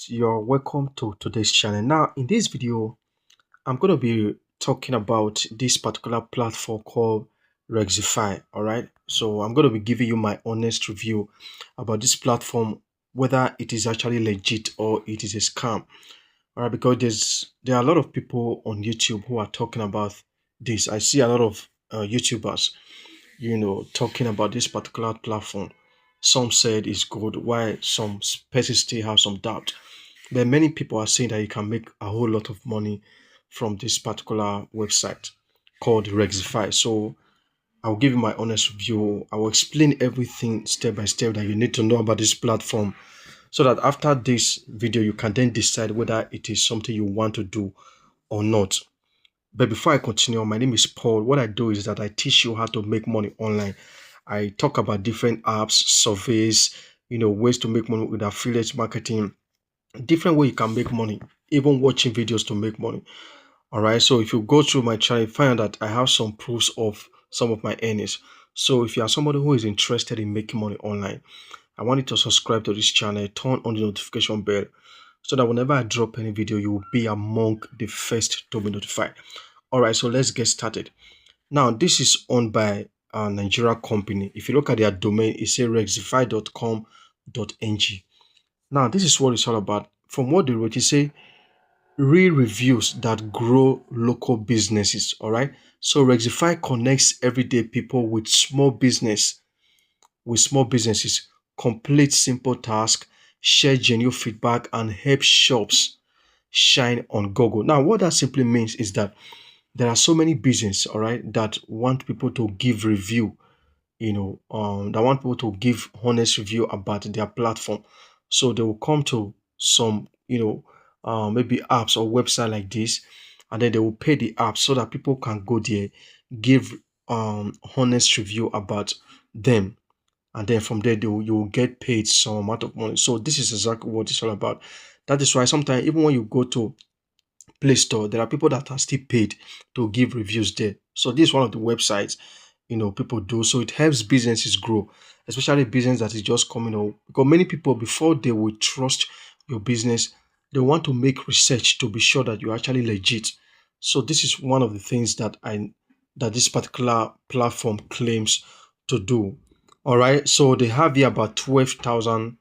You're welcome to today's channel. Now, in this video, I'm going to be talking about this particular platform called Rexify. All right. So, I'm going to be giving you my honest review about this platform, whether it is actually legit or it is a scam. All right. Because there are a lot of people on YouTube who are talking about this. I see a lot of YouTubers, talking about this particular platform. Some said it's good, while some persons still have some doubt. But many people are saying that you can make a whole lot of money from this particular website called Rexify. So I'll give you my honest review. I will explain everything step by step that you need to know about this platform so that after this video, you can then decide whether it is something you want to do or not. But before I continue, my name is Paul. What I do is that I teach you how to make money online. I talk about different apps, surveys, ways to make money with affiliate marketing, different way you can make money, even watching videos to make money. All right. So if you go through my channel, you find that I have some proofs of some of my earnings. So if you are somebody who is interested in making money online, I want you to subscribe to this channel, turn on the notification bell so that whenever I drop any video, you will be among the first to be notified. All right. So let's get started. Now, this is owned by a Nigeria company. If you look at their domain, it says rexify.com.ng. Now, this is what it's all about. From what they wrote, it say real reviews that grow local businesses. All right. So Rexify connects everyday people with small businesses, complete simple tasks, share genuine feedback, and help shops shine on Google. Now, what that simply means is that there are so many businesses, all right, that want people to give review, that want people to give honest review about their platform. So they will come to some, maybe apps or website like this, and then they will pay the app so that people can go there, give honest review about them, and then from there you will get paid some amount of money. So this is exactly what it's all about. That is why sometimes even when you go to Play Store, there are people that are still paid to give reviews there. So this is one of the websites people do. So it helps businesses grow, especially business that is just coming up. Because many people before they will trust your business, they want to make research to be sure that you're actually legit. So this is one of the things that this particular platform claims to do. All right. So they have here about 12,000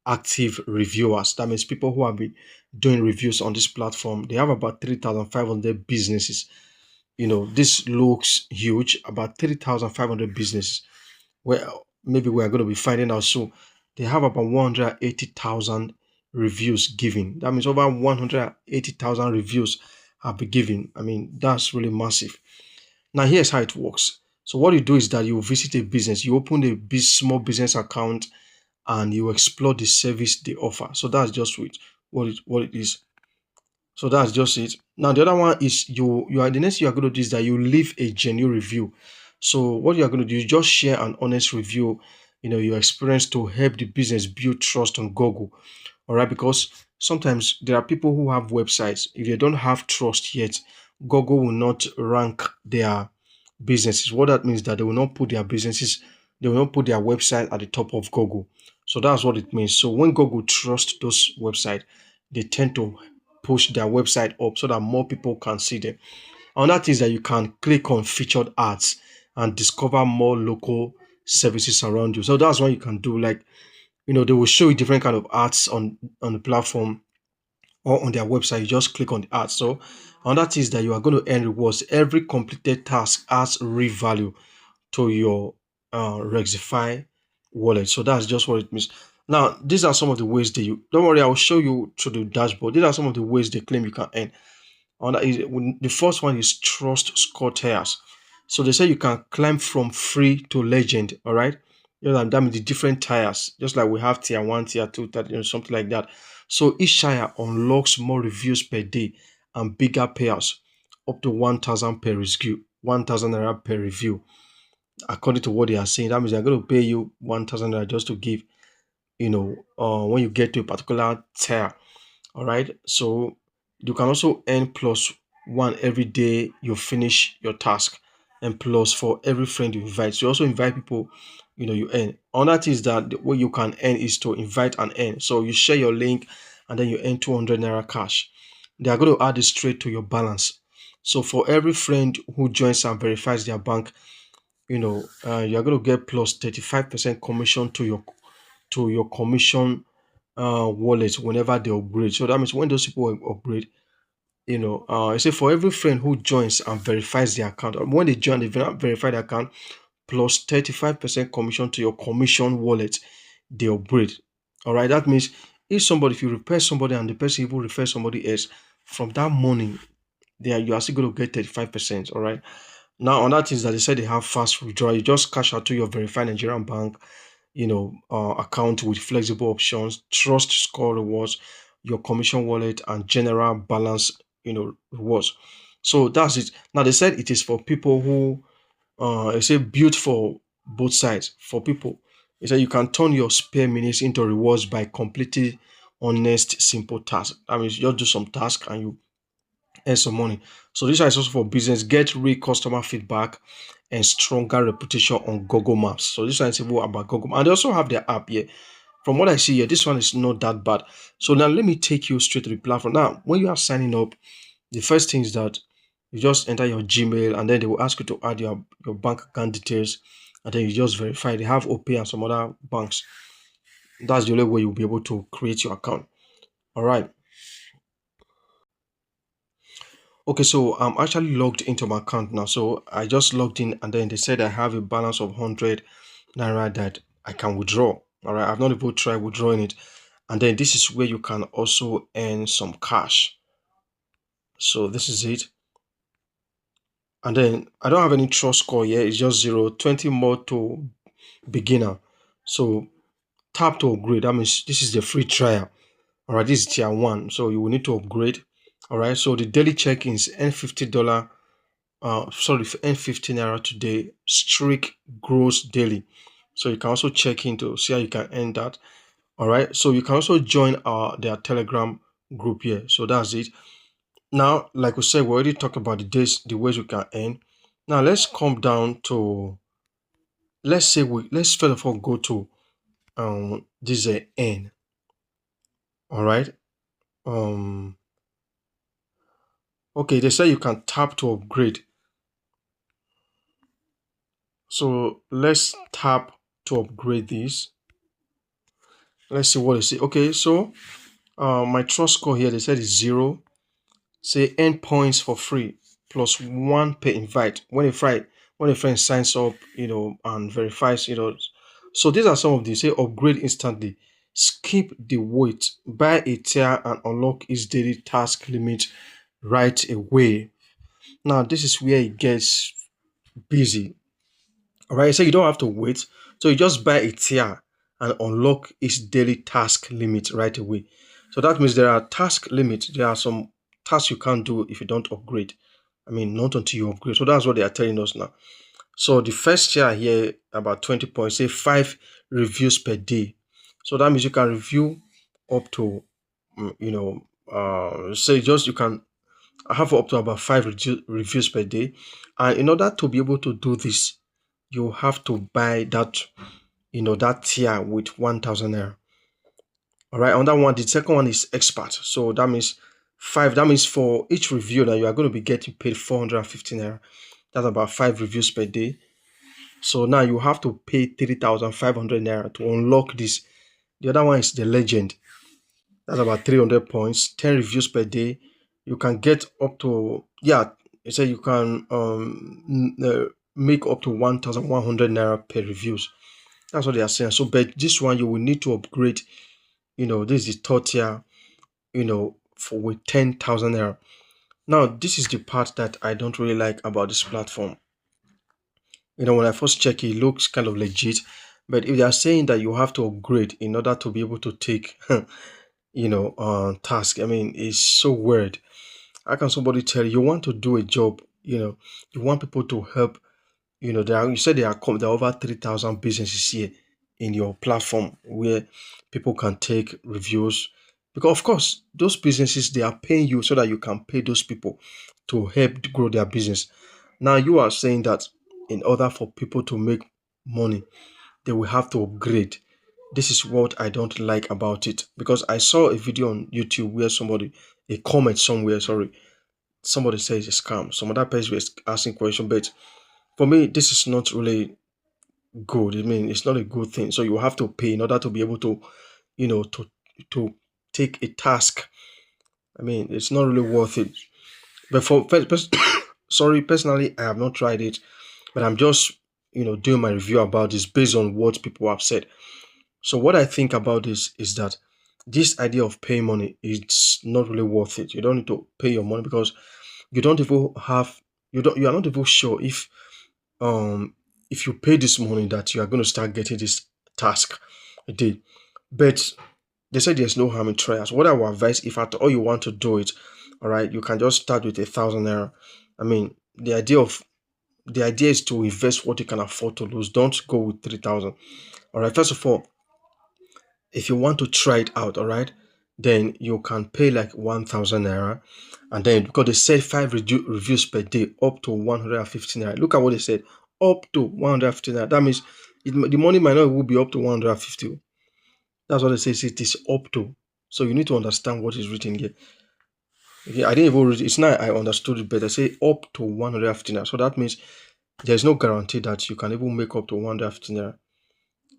active reviewers. That means people who have been doing reviews on this platform. They have about 3,500 businesses. This looks huge, about 3,500 businesses. Well, maybe we are going to be finding out soon. They have about 180,000 reviews given. That means over 180,000 reviews have been given. I mean, that's really massive. Now, here's how it works. So what you do is that you visit a business, you open a small business account, and you explore the service they offer. So that's just what it is. So that's just it. Now the other one is you are the next thing you are going to do is that you leave a genuine review. So what you are going to do is just share an honest review, your experience to help the business build trust on Google. All right, because sometimes there are people who have websites. If they don't have trust yet, Google will not rank their businesses. What that means that they will not put their businesses, they will not put their website at the top of Google. So that's what it means. So when Google trusts those websites, they tend to push their website up so that more people can see them. Another thing is that you can click on featured ads and discover more local services around you. So that's what you can do. Like, they will show you different kind of ads on the platform or on their website. You just click on the ads. So another thing is that you are going to earn rewards. Every completed task adds real value to your Rexify wallet. So that's just what it means. Now, these are some of the ways that you don't worry, I will show you through the dashboard. These are some of the ways they claim you can earn. And that is, the first one is trust score tiers. So they say you can climb from free to legend. All right. That means the different tiers, just like we have tier one, tier two, something like that. So each tier unlocks more reviews per day and bigger payouts, up to 1,000 per review, 1,000 naira per review, according to what they are saying. That means they're going to pay you 1,000 naira just to give, when you get to a particular tier. All right. So you can also earn plus one every day you finish your task, and plus for every friend you invite. So you also invite people, you earn. Another thing is that the way you can earn is to invite and earn. So you share your link and then you earn 200 naira cash. They are going to add it straight to your balance. So for every friend who joins and verifies their bank, you're going to get plus 35% commission to your commission wallet whenever they upgrade. So that means when those people upgrade, I say for every friend who joins and verifies the account, when they join, they verify the account, plus 35% commission to your commission wallet, they upgrade. All right, that means if you refer somebody and the person even refers somebody else, from that money, you are still going to get 35%. All right. Now, on that is that they said they have fast withdrawal. You just cash out to your verified Nigerian bank, account with flexible options, trust score rewards, your commission wallet, and general balance, rewards. So that's it. Now they said it is for people who, they say built for both sides. For people, they said you can turn your spare minutes into rewards by completing honest, simple tasks. That means you just do some task and you earn some money. So this is also for business. Get real customer feedback and stronger reputation on Google Maps. So this one is even about Google Maps. And they also have their app here. From what I see here, this one is not that bad. So now let me take you straight to the platform. Now, when you are signing up, the first thing is that you just enter your Gmail and then they will ask you to add your bank account details and then you just verify. They have OP and some other banks. That's the only way you'll be able to create your account. All right. Okay, so I'm actually logged into my account now. So I just logged in and then they said I have a balance of 100 naira that I can withdraw. All right, I've not even tried withdrawing it. And then this is where you can also earn some cash. So this is it. And then I don't have any trust score yet. It's just 0, 20 more to beginner. So tap to upgrade. That means this is the free trial. All right, this is tier one. So you will need to upgrade. All right, so the daily check-ins earn $50. Earn 15 naira today. Streak grows daily. So you can also check in to see how you can earn that. All right, so you can also join their Telegram group here. So that's it. Now, like we said, we already talked about the ways we can earn. Now let's come down to let's first of all go to this earn. All right. Um. Okay, they say you can tap to upgrade. So let's tap to upgrade this. Let's see what they say. Okay, so my trust score here they said is 0. Say earn points for free plus 1 per invite when a friend signs up, and verifies, So these are some of these. Say upgrade instantly, skip the wait, buy a tier and unlock its daily task limit right away. Now this is where it gets busy. All right, so you don't have to wait. So you just buy a tier and unlock its daily task limit right away. So that means there are task limits. There are some tasks you can't do if you don't upgrade. I mean, not until you upgrade. So that's what they are telling us now. So the first tier here, about 20 points, say 5 reviews per day. So that means you can review up to, say just you can have up to about 5 reviews per day. And in order to be able to do this, you have to buy that tier with 1,000 naira. All right, on that one, the second one is expert. So that means five. That means for each review that you are going to be getting paid 450 naira. That's about 5 reviews per day. So now you have to pay 3,500 naira to unlock this. The other one is the legend. That's about 300 points, 10 reviews per day. You can get up to, yeah, it said you can make up to 1,100 naira per reviews. That's what they are saying. So, but this one you will need to upgrade. This is the third tier. For with 10,000 naira. Now, this is the part that I don't really like about this platform. When I first check it looks kind of legit. But if they are saying that you have to upgrade in order to be able to take, task, I mean, it's so weird. How can somebody tell you want to do a job? You want people to help. You said there are over 3,000 businesses here in your platform where people can take reviews. Because of course, those businesses they are paying you so that you can pay those people to help grow their business. Now you are saying that in order for people to make money, they will have to upgrade. This is what I don't like about it, because I saw a video on YouTube where a comment somewhere, sorry, somebody says it's a scam. Some other person was asking question, but for me, this is not really good. I mean, it's not a good thing. So you have to pay in order to be able to, you know, to take a task. I mean, it's not really worth it. But sorry, personally, I have not tried it, but I'm just, doing my review about this based on what people have said. So what I think about this is that this idea of paying money is not really worth it. You don't need to pay your money because you don't even have you are not even sure um if you pay this money that you are going to start getting this task a day. But they said there's no harm in trials. What I would advise, if at all you want to do it, all right, you can just start with 1,000 naira. I mean, the idea is to invest what you can afford to lose. Don't go with 3,000. All right. First of all, if you want to try it out, all right, then you can pay like 1,000 naira, and then because they said reviews per day up to 150 naira. Look at what they said, up to 150 naira. That means the money might not will be up to 150. That's what they say. It is up to. So you need to understand what is written here. Okay, I didn't even read it. It's now I understood it better. Say up to 150 naira. So that means there's no guarantee that you can even make up to 150 naira,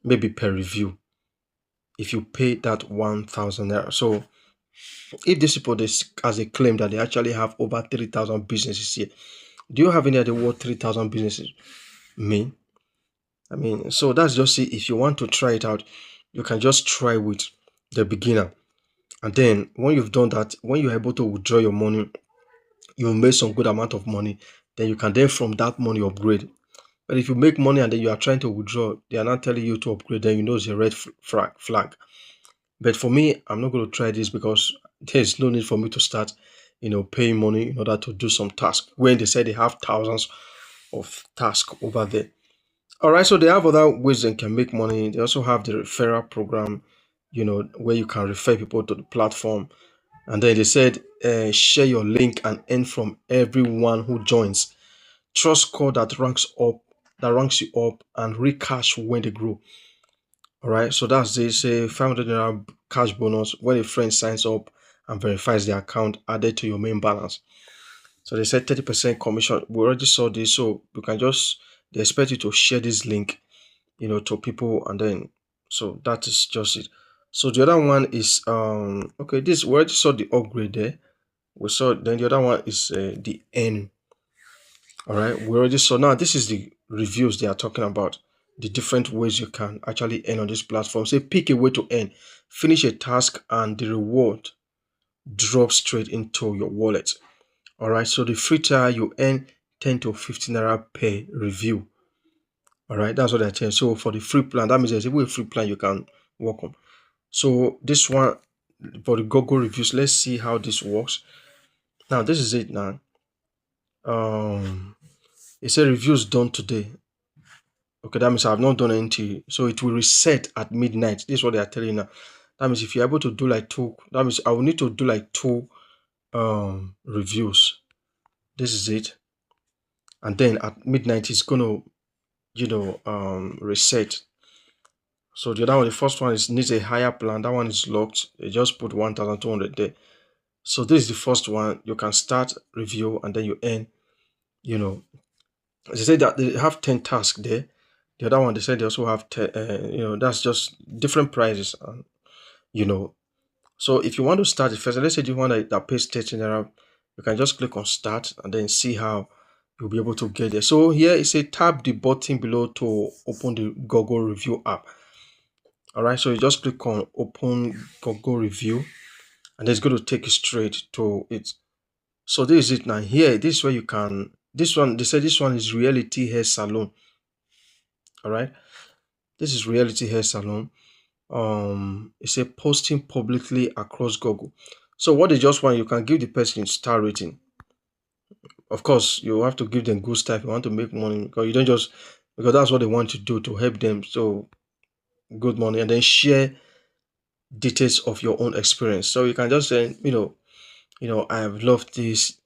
maybe per review, if you pay that 1,000 naira. So if these people, as they claim that they actually have over 3,000 businesses here, do you have any idea what 3,000 businesses mean? I mean, so that's just it. If you want to try it out, you can just try with the beginner. And then when you've done that, when you're able to withdraw your money, you make some good amount of money, then you can then from that money upgrade. But if you make money and then you are trying to withdraw, they are not telling you to upgrade, then you know it's a red flag. But for me, I'm not going to try this because there's no need for me to start, paying money in order to do some task when they say they have thousands of tasks over there. All right, so they have other ways they can make money. They also have the referral program, where you can refer people to the platform. And then they said, share your link and earn from everyone who joins. Trust score that ranks you up, and recash when they grow. All right, so that's they say 500 naira cash bonus when a friend signs up and verifies the account added to your main balance. So they said 30% commission. We already saw this, so you can just they expect you to share this link, to people, and then so that is just it. So the other one is okay. This we already saw the upgrade there. We saw then the other one is the N. All right, we already saw. Now this is the reviews they are talking about. The different ways you can actually earn on this platform. Say pick a way to earn, finish a task, and the reward drops straight into your wallet. All right, so the free trial you earn 10 to 15 naira per review. All right, that's what I tell you. So for the free plan, that means there's even a free plan you can work on. So this one for the Google reviews, let's see how this works. Now this is it now. Um, it said reviews done today. Okay, that means I've not done anything. So it will reset at midnight. This is what they are telling you now. That means if you're able to do like two, that means I will need to do like two reviews. This is it. And then at midnight it's gonna, reset. So the other one, the first one is needs a higher plan. That one is locked. They just put 1,200 there. So this is the first one. You can start review and then you earn, you know, they say that they have 10 tasks there. The other one, they said they also have 10, that's just different prices. You know, so if you want to start it first, let's say you want that pays 13 naira, you can just click on start and then see how you'll be able to get there. So here it says tap the button below to open the Google review app. All right, so you just click on open Google review and it's going to take you straight to it. So this is it now. Here, this is where you can. This one, they say this one is reality hair salon. All right, this is reality hair salon. It's a posting publicly across Google. So what they just want, you can give the person star rating. Of course, you have to give them good stuff. You want to make money because you don't just because that's what they want to do to help them. So good money and then share details of your own experience. So you can just say, I have loved this.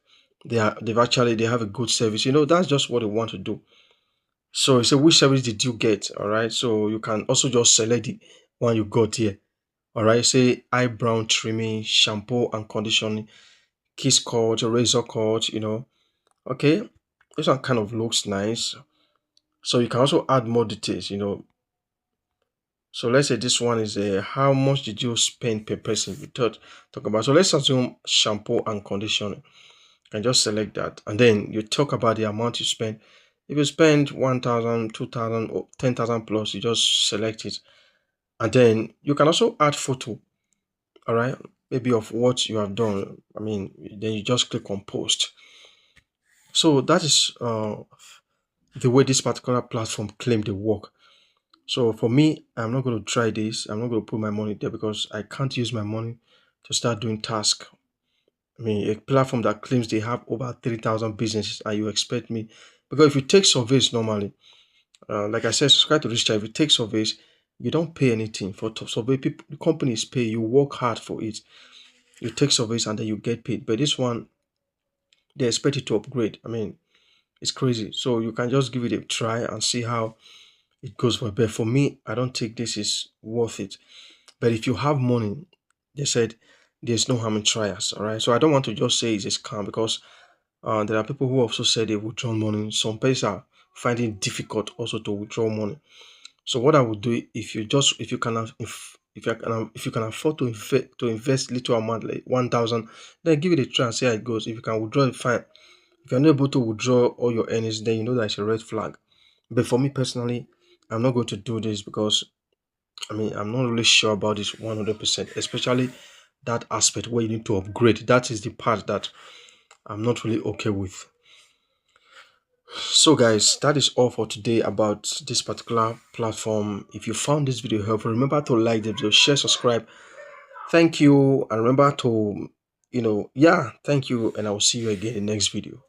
They have a good service. That's just what they want to do. So you say which service did you get? All right. So you can also just select one you got here. All right, say eyebrow trimming, shampoo and conditioning, kiss cut, razor cut, Okay, this one kind of looks nice. So you can also add more details. So let's say this one is how much did you spend per person? We talk about. So let's assume shampoo and conditioning. You can just select that, and then you talk about the amount you spend. If you spend 1,000, 2,000, or 10,000 plus, you just select it, and then you can also add photo. All right, maybe of what you have done. I mean, then you just click on post. So that is the way this particular platform claim they work. So for me, I'm not going to try this. I'm not going to put my money there because I can't use my money to start doing task. I mean, a platform that claims they have over 3,000 businesses and you expect me. Because if you take surveys normally, like I said, subscribe to this channel. If you take surveys, you don't pay anything for survey. People, the companies pay. You work hard for it. You take surveys and then you get paid. But this one, they expect you to upgrade. I mean, it's crazy. So you can just give it a try and see how it goes for. But for me, I don't think this is worth it. But if you have money, they said there's no harm in trials. All right. So I don't want to just say it's a scam because there are people who also say they withdraw money. Some people are finding it difficult also to withdraw money. So what I would do if you can if you can afford to invest little amount like 1,000, then give it a try and see how it goes. If you can withdraw it, fine. If you're not able to withdraw all your earnings, then you know that's a red flag. But for me personally, I'm not going to do this because I mean I'm not really sure about this 100%, especially that aspect where you need to upgrade. That is the part that I'm not really okay with. So guys, that is all for today about this particular platform. If you found this video helpful, remember to like the video, share, subscribe. Thank you, and remember to, yeah, thank you, and I will see you again in the next video.